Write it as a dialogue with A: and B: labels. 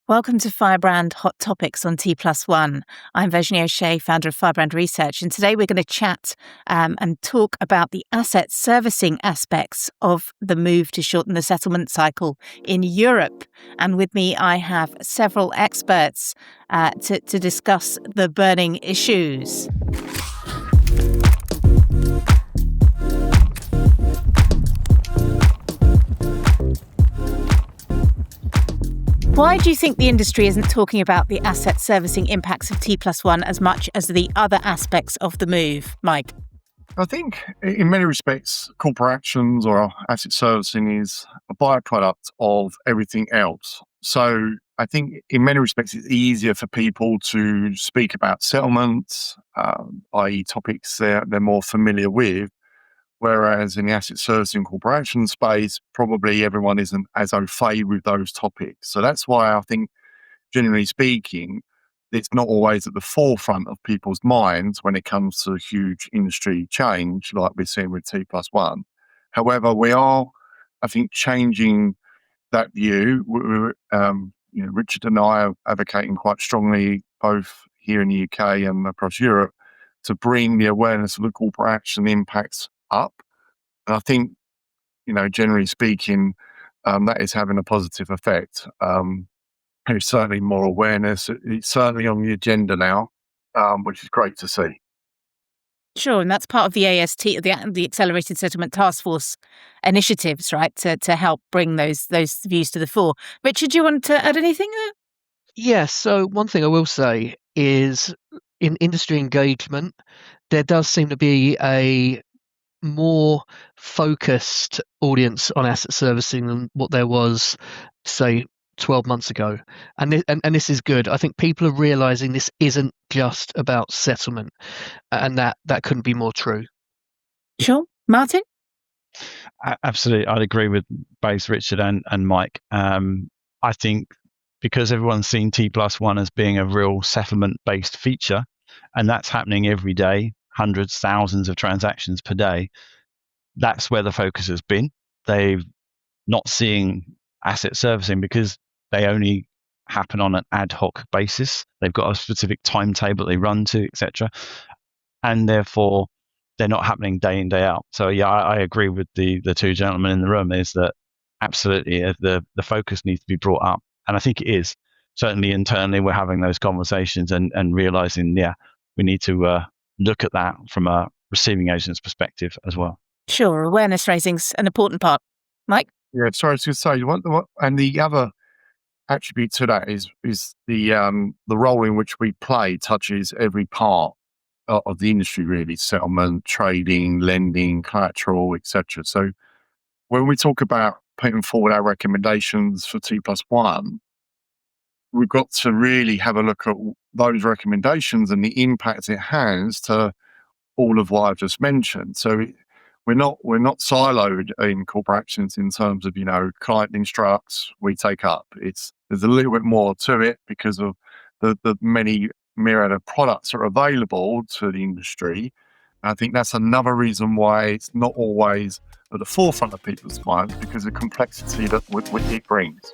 A: Welcome to Firebrand Hot Topics on T+1. I'm Virginie O'Shea, founder of Firebrand Research, and today we're going to chat and talk about the asset servicing aspects of the move to shorten the settlement cycle in Europe. And with me, I have several experts to discuss the burning issues. Why do you think the industry isn't talking about the asset servicing impacts of T+1 as much as the other aspects of the move, Mike?
B: I think in many respects, corporate actions or asset servicing is a byproduct of everything else. So I think in many respects, it's easier for people to speak about settlements, i.e. topics they're more familiar with. Whereas in the asset servicing corporation space, probably everyone isn't as au fait with those topics. So that's why I think, generally speaking, it's not always at the forefront of people's minds when it comes to huge industry change, like we're seeing with T+1. However, we are, I think, changing that view. Richard and I are advocating quite strongly, both here in the UK and across Europe, to bring the awareness of the corporate action impacts up. And I think, generally speaking, that is having a positive effect. There's certainly more awareness. It's certainly on the agenda now, which is great to see.
A: Sure, and that's part of the AST, the Accelerated Settlement Taskforce initiatives, right, to help bring those views to the fore. Richard, do you want to add anything there?
C: Yes, so one thing I will say is in industry engagement, there does seem to be a more focused audience on asset servicing than what there was, say, 12 months ago. And this is good. I think people are realizing this isn't just about settlement, and that couldn't be more true.
A: Sure. Martin?
D: Absolutely. I'd agree with both Richard and Mike. I think because everyone's seen T+1 as being a real settlement-based feature, and that's happening every day, hundreds, thousands of transactions per day, that's where the focus has been. They're not seeing asset servicing because they only happen on an ad hoc basis. They've got a specific timetable they run to, etc. And therefore, they're not happening day in, day out. So yeah, I agree with the two gentlemen in the room, is that absolutely the focus needs to be brought up. And I think it is. Certainly internally, we're having those conversations and realizing, we need to look at that from a receiving agent's perspective as well.
A: Sure, awareness raising's an important part. Mike?
B: Yeah, sorry, I was going to say, and the other attribute to that is the role in which we play touches every part of the industry, really: settlement, trading, lending, collateral, etc. So when we talk about putting forward our recommendations for T+1, we've got to really have a look at those recommendations and the impact it has to all of what I've just mentioned. So we're not siloed in corporate actions in terms of, client instructs, we take up. There's a little bit more to it because of the many myriad of products that are available to the industry. I think that's another reason why it's not always at the forefront of people's minds, because of the complexity that it brings.